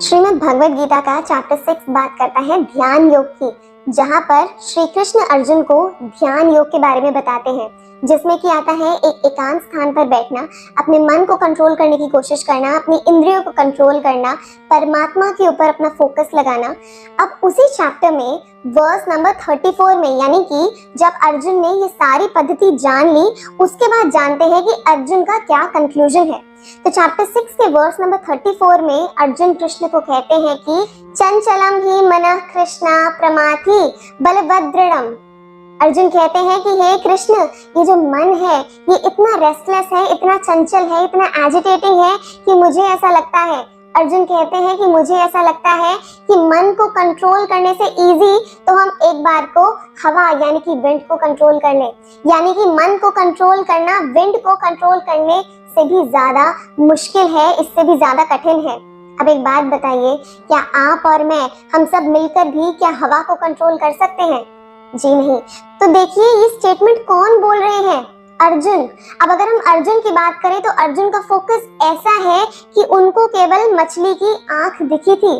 श्रीमद् भगवद गीता का चैप्टर 6 बात करता है ध्यान योग की, जहाँ पर श्री कृष्ण अर्जुन को ध्यान योग के बारे में बताते हैं, जिसमें कि आता है एक एकांत स्थान पर बैठना, अपने मन को कंट्रोल करने की कोशिश करना, अपनी इंद्रियों को कंट्रोल करना, परमात्मा के ऊपर अपना फोकस लगाना। अब उसी चैप्टर में वर्स नंबर 34 में, यानी कि जब अर्जुन ने ये सारी पद्धति जान ली, उसके बाद जानते हैं कि अर्जुन का क्या कंक्लूजन है। तो चैप्टर 6 के वर्स नंबर 34 में अर्जुन कृष्ण को कहते हैं कि चंचलम ही मनः कृष्णा प्रमाथि बलभद्रम। अर्जुन कहते हैं कि हे कृष्ण, ये जो मन है ये इतना रेस्टलेस है, इतना चंचल है, इतना एजिटेटिंग है कि मुझे ऐसा लगता है, अर्जुन कहते हैं कि मुझे ऐसा लगता है कि मन को कंट्रोल करने से इजी तो हम एक बार को हवा यानी कि विंड को कंट्रोल कर लें, यानी कि मन को कंट्रोल करना विंड को कंट्रोल करने से भी ज्यादा मुश्किल है, इससे भी ज्यादा कठिन है। अब एक बात बताइए, क्या आप और मैं, हम सब मिलकर भी क्या हवा को कंट्रोल कर सकते हैं? जी नहीं। तो देखिए ये स्टेटमेंट कौन बोल रहे हैं? अर्जुन। अब अगर हम अर्जुन की बात करें तो अर्जुन का फोकस ऐसा है कि उनको केवल मछली की आंख दिखी थी,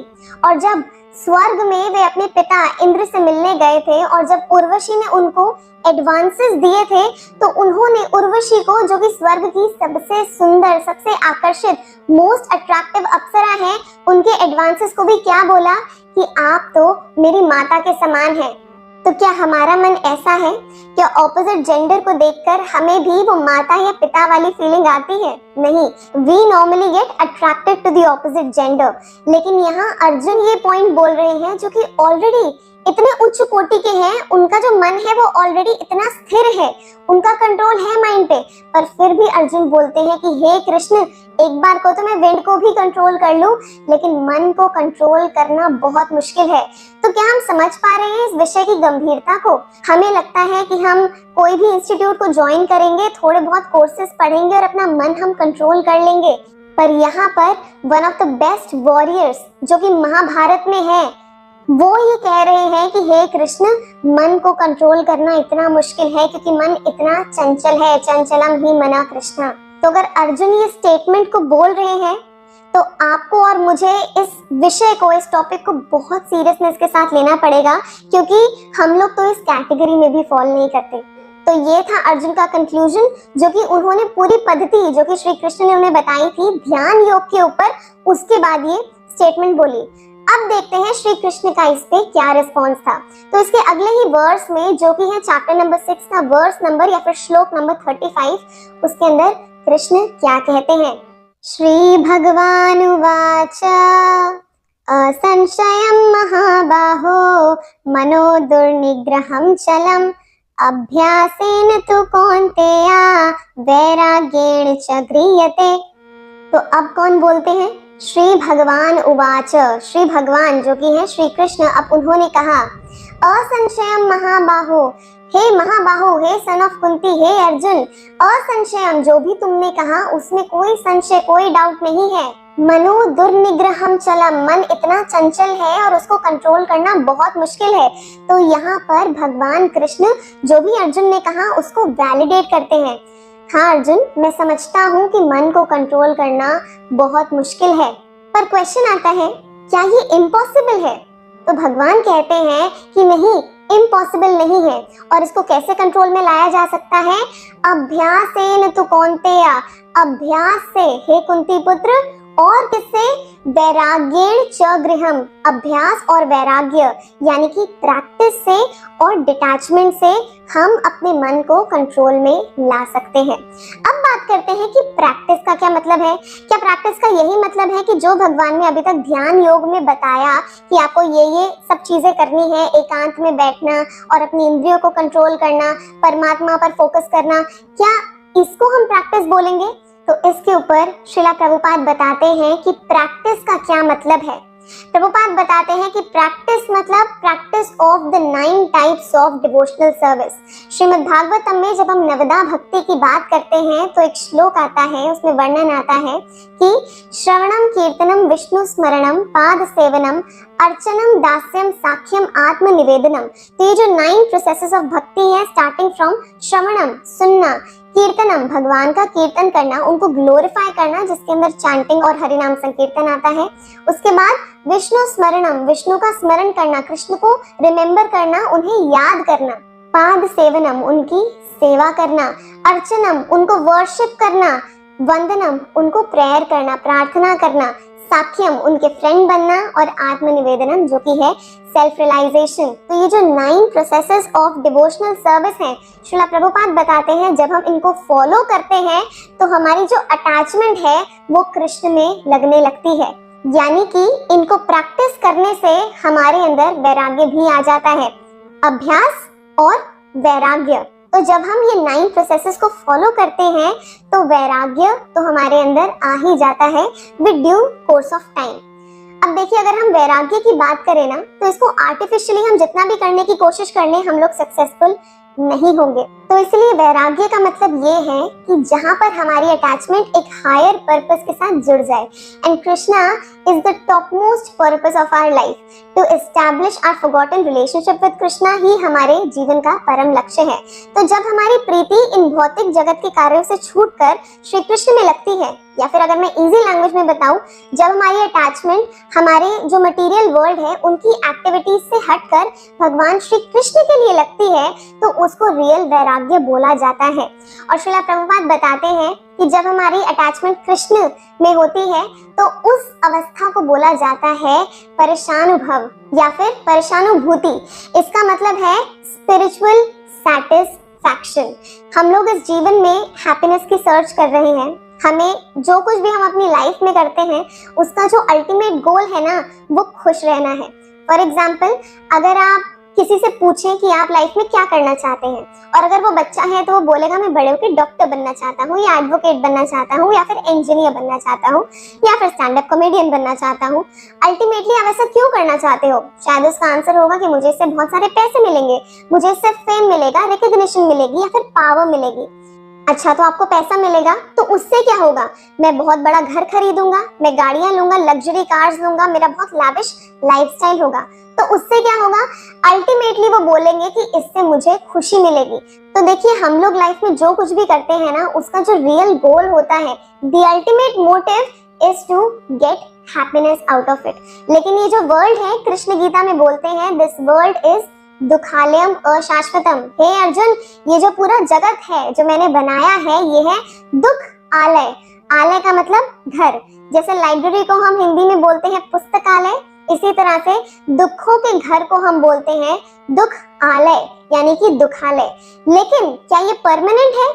और जब स्वर्ग में वे अपने पिता इंद्र से मिलने गए थे और जब उर्वशी ने उनको एडवांसेस दिए थे तो उन्होंने उर्वशी को, जो कि स्वर्ग की सबसे सुंदर, सबसे आकर्षित, मोस्ट अट्रैक्टिव अप्सरा है, उनके एडवांसेस को भी क्या बोला कि आप तो मेरी माता के समान हैं। तो क्या हमारा मन ऐसा है? क्या ऑपोजिट जेंडर को देखकर हमें भी वो माता या पिता वाली फीलिंग आती है? नहीं, we normally get attracted to the opposite gender. लेकिन यहाँ अर्जुन ये पॉइंट बोल रहे हैं जो कि ऑलरेडी इतने उच्च कोटि के हैं, उनका जो मन है वो ऑलरेडी इतना स्थिर है, उनका कंट्रोल है माइंड पे, पर फिर भी अर्जुन बोलते हैं कि हे कृष्ण, एक बार को तो मैं विंड को भी कंट्रोल कर लूं, लेकिन मन को कंट्रोल करना बहुत मुश्किल है। तो क्या हम समझ पा रहे हैं इस विषय की गंभीरता को? हमें लगता है कि हम कोई भी इंस्टीट्यूट को ज्वाइन करेंगे, थोड़े बहुत कोर्सेज पढ़ेंगे और अपना मन हम कंट्रोल कर लेंगे, पर यहाँ पर one of the best warriors जो कि महाभारत में है, वो ये कह रहे हैं कि हे कृष्ण, मन को कंट्रोल करना इतना मुश्किल है क्योंकि मन इतना चंचल है, चंचलम ही मना कृष्णा। तो अगर अर्जुन ये स्टेटमेंट को बोल रहे हैं तो आपको और मुझे इस विषय को, इस टॉपिक को बहुत सीरियसनेस के साथ लेना पड़ेगा, क्योंकि हम लोग तो इस कैटेगरी में भी फॉल नहीं करते। तो ये था अर्जुन का कंक्लूजन, जो कि उन्होंने पूरी पद्धति जो कि श्री कृष्ण ने उन्हें बताई थी ध्यान योग के ऊपर, उसके बाद ये स्टेटमेंट बोली। अब देखते हैं श्री कृष्ण का इस पे क्या रिस्पॉन्स था। तो इसके अगले ही वर्स में, जो कि है चैप्टर नंबर 6 का वर्स नंबर या फिर श्लोक नंबर 35, उसके अंदर कृष्ण क्या कहते हैं? श्री भगवान उवाच असंशयं महाबाहो मनो दुर्निग्रहं चलम अभ्यासेन तु कौन्तेया वैराग्येण च गृह्यते। तो अब कौन बोलते हैं? श्री भगवान उवाच। श्री भगवान जो कि है श्री कृष्ण, अब उन्होंने कहा असंशयम महाबाहो, हे महाबाहो, हे सन ऑफ कुंती, हे अर्जुन, असंशयम, जो भी तुमने कहा उसमें कोई संशय, कोई डाउट नहीं है। मनो दुर्निग्रहम चलम, मन इतना चंचल है और उसको कंट्रोल करना बहुत मुश्किल है। तो यहाँ पर भगवान कृष्ण जो भी अर्जुन ने कहा उसको वैलिडेट करते हैं। हाँ अर्जुन, मैं समझता हूँ कि मन को कंट्रोल करना बहुत मुश्किल है, पर क्वेश्चन आता है, क्या ये इम्पॉसिबल है? तो भगवान कहते हैं कि नहीं, इम्पॉसिबल नहीं है। और इसको कैसे कंट्रोल में लाया जा सकता है? अभ्यासेन तु कौन्तेया, अभ्यास से हे कुंती पुत्र, और किससे? वैराग्येण च गृहम, अभ्यास और वैराग्य यानी कि प्रैक्टिस से और डिटैचमेंट से हम अपने मन को कंट्रोल में ला सकते हैं। अब बात करते हैं कि प्रैक्टिस का क्या मतलब है। क्या प्रैक्टिस का यही मतलब है कि जो भगवान ने अभी तक ध्यान योग में बताया कि आपको ये सब चीजें करनी है, एकांत में बैठना और अपनी इंद्रियों को कंट्रोल करना, परमात्मा पर फोकस करना, क्या इसको हम प्रैक्टिस बोलेंगे? तो इसके ऊपर श्रीला प्रभुपाद बताते हैं कि प्रैक्टिस का क्या मतलब है। प्रभुपाद बताते हैं कि प्रैक्टिस मतलब practice of the 9 types of devotional service. Shrimad Bhagavatam में जब हम नवदा भक्ति की बात करते हैं तो एक श्लोक आता है, उसमें वर्णन आता है कि श्रवणम कीर्तनम विष्णु स्मरणम पाद सेवनम अर्चनम दास्यम साख्यम आत्म निवेदनम। तो ये जो 9 प्रोसेसेस ऑफ भक्ति है, स्टार्टिंग फ्रॉम श्रवणम, सुनना, कीर्तनम, भगवान का कीर्तन करना, उनको ग्लोरीफाई करना, जिसके अंदर चैंटिंग और हरिनाम संकीर्तन आता है। उसके बाद विष्णु स्मरणम, विष्णु का स्मरण करना, कृष्ण को रिमेम्बर करना, उन्हें याद करना। पाद सेवनम, उनकी सेवा करना। अर्चनम, उनको वर्शिप करना। वंदनम, उनको प्रेयर करना, प्रार्थना करना। साख्यम, उनके फ्रेंड बनना। और आत्मनिवेदनम, जो कि है सेल्फ रियलाइजेशन। तो ये जो 9 प्रोसेसेस ऑफ डिवोशनल सर्विस हैं, श्रीला प्रभुपाद बताते हैं जब हम इनको फॉलो करते हैं तो हमारी जो अटैचमेंट है वो कृष्ण में लगने लगती है। यानी कि इनको प्रैक्टिस करने से हमारे अंदर वैराग्य भी आ जाता है। अभ्यास और वैराग्य, तो जब हम ये 9 प्रोसेसेस को फॉलो करते हैं तो वैराग्य तो हमारे अंदर आ ही जाता है with due course of time. अब देखिए, अगर हम वैराग्य की बात करें ना, तो इसको आर्टिफिशियली हम जितना भी करने की कोशिश कर लें, हम लोग सक्सेसफुल नहीं होंगे। तो इसलिए वैराग्य का मतलब ये है कि जहां पर हमारी अटैचमेंट एक हायर पर्पस के साथ जुड़ जाए। And Krishna is the top most purpose of our life. To establish our forgotten relationship with Krishna ही हमारे जीवन का परम लक्ष्य है। तो जब हमारी प्रीति इन भौतिक जगत के कार्यों से छूटकर श्री कृष्ण में लगती है, या फिर अगर मैं इजी लैंग्वेज में बताऊं, जब हमारी अटैचमेंट हमारे जो मटेरियल वर्ल्ड है उनकी एक्टिविटीज से हटकर भगवान श्री कृष्ण के लिए लगती है, तो उसको रियल वैराग्य बोला जाता है। और श्रीला प्रभुपाद बताते हैं कि जब हमारी अटैचमेंट कृष्ण में होती है तो उस अवस्था को बोला जाता है परेशानुभव या फिर परेशानुभूति। इसका मतलब है स्पिरिचुअल सैटिस्फैक्शन। हम लोग इस जीवन में हैप्पीनेस की सर्च कर रहे हैं। हमें जो कुछ भी हम अपनी लाइफ में करते हैं उसका जो अल्टीमेट गोल है ना, वो खुश रहना है। फॉर एग्जाम्पल, अगर आप किसी से पूछें कि आप लाइफ में क्या करना चाहते हैं, और अगर वो बच्चा है तो वो बोलेगा मैं बड़े होकर डॉक्टर बनना चाहता हूँ, या एडवोकेट बनना चाहता हूँ, या फिर इंजीनियर बनना चाहता हूँ, या फिर स्टैंड अप कॉमेडियन बनना चाहता हूँ। अल्टीमेटली आप ऐसा क्यों करना चाहते हो? शायद उसका आंसर होगा कि मुझे इससे बहुत सारे पैसे मिलेंगे, मुझे इससे फेम मिलेगा, रिकॉग्निशन मिलेगी, या फिर पावर मिलेगी। अच्छा, तो आपको पैसा मिलेगा तो उससे क्या होगा? मैं बहुत बड़ा घर खरीदूंगा, मैं गाड़ियां लूंगा, लग्जरी कार्स लूंगा, मेरा बहुत लैविश लाइफस्टाइल होगा। तो उससे क्या होगा? अल्टीमेटली वो बोलेंगे कि इससे मुझे खुशी मिलेगी। तो देखिए, हम लोग लाइफ में जो कुछ भी करते हैं ना, उसका जो रियल गोल होता है, the ultimate motive is to get happiness out of it. लेकिन ये जो वर्ल्ड है, कृष्ण गीता में बोलते हैं दिस वर्ल्ड इज दुखालयम अशाश्वतम। हे अर्जुन, ये जो पूरा जगत है जो मैंने बनाया है, ये है दुख आलय। आलय का मतलब घर। जैसे लाइब्रेरी को हम हिंदी में बोलते हैं पुस्तकालय, इसी तरह से दुखों के घर को हम बोलते हैं दुख आलय, यानी कि दुखालय। लेकिन क्या ये परमानेंट है?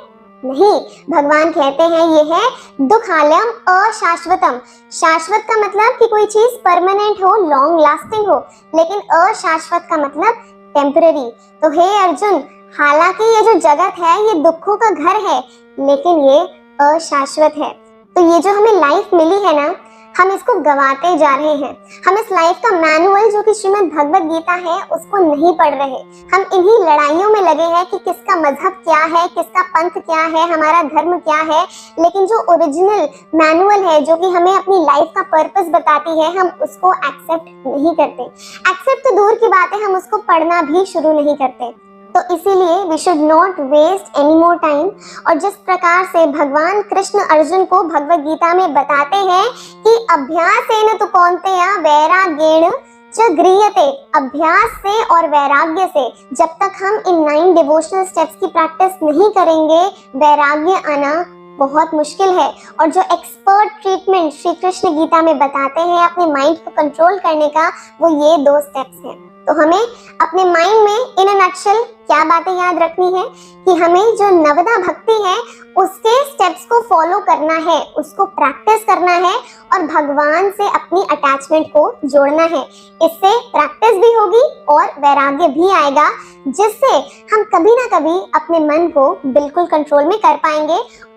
नहीं। भगवान कहते हैं ये है दुखालयम अशाश्वतम। शाश्वत का मतलब कि कोई चीज परमानेंट हो, लॉन्ग लास्टिंग हो, लेकिन अशाश्वत का मतलब टेम्पररी। तो हे अर्जुन, हालांकि ये जो जगत है ये दुखों का घर है, लेकिन ये अशाश्वत है। तो ये जो हमें लाइफ मिली है ना, हम इसको गवाते जा रहे हैं। हम इस लाइफ का मैनुअल जो कि श्रीमद् भगवत गीता है उसको नहीं पढ़ रहे। हम इन्हीं लड़ाइयों में लगे हैं कि किसका मजहब क्या है, किसका पंथ क्या है, हमारा धर्म क्या है। लेकिन जो ओरिजिनल मैनुअल है, जो कि हमें अपनी लाइफ का पर्पस बताती है, हम उसको एक्सेप्ट नहीं करते। एक्सेप्ट तो दूर की बात है, हम उसको पढ़ना भी शुरू नहीं करते। तो इसीलिए we should not waste any more time. और जिस प्रकार से भगवान कृष्ण अर्जुन को भगवत गीता में बताते हैं कि अभ्यासेन तु कौन्तेय वैराग्येण च गृह्यते, अभ्यास से और वैराग्य से जब तक हम इन 9 डिवोशनल स्टेप्स की प्रैक्टिस नहीं करेंगे, वैराग्य आना बहुत मुश्किल है। और जो एक्सपर्ट ट्रीटमेंट श्री कृष्ण गीता में बताते हैं अपने माइंड को कंट्रोल करने का, वो ये 2 स्टेप्स हैं। तो हमें अपने माइंड में इन अ नटशेल क्या बातें याद रखनी है कि हमें जो नवदा भक्ति है उसके स्टेप्स को फॉलो करना है, उसको प्रैक्टिस करना है और भगवान से अपनी अटैचमेंट को जोड़ना है। इससे प्रैक्टिस भी होगी और वैराग्य भी आएगा, जिससे हम कभी ना कभी अपने मन को बिल्कुल कंट्रोल में कर पाएंगे। और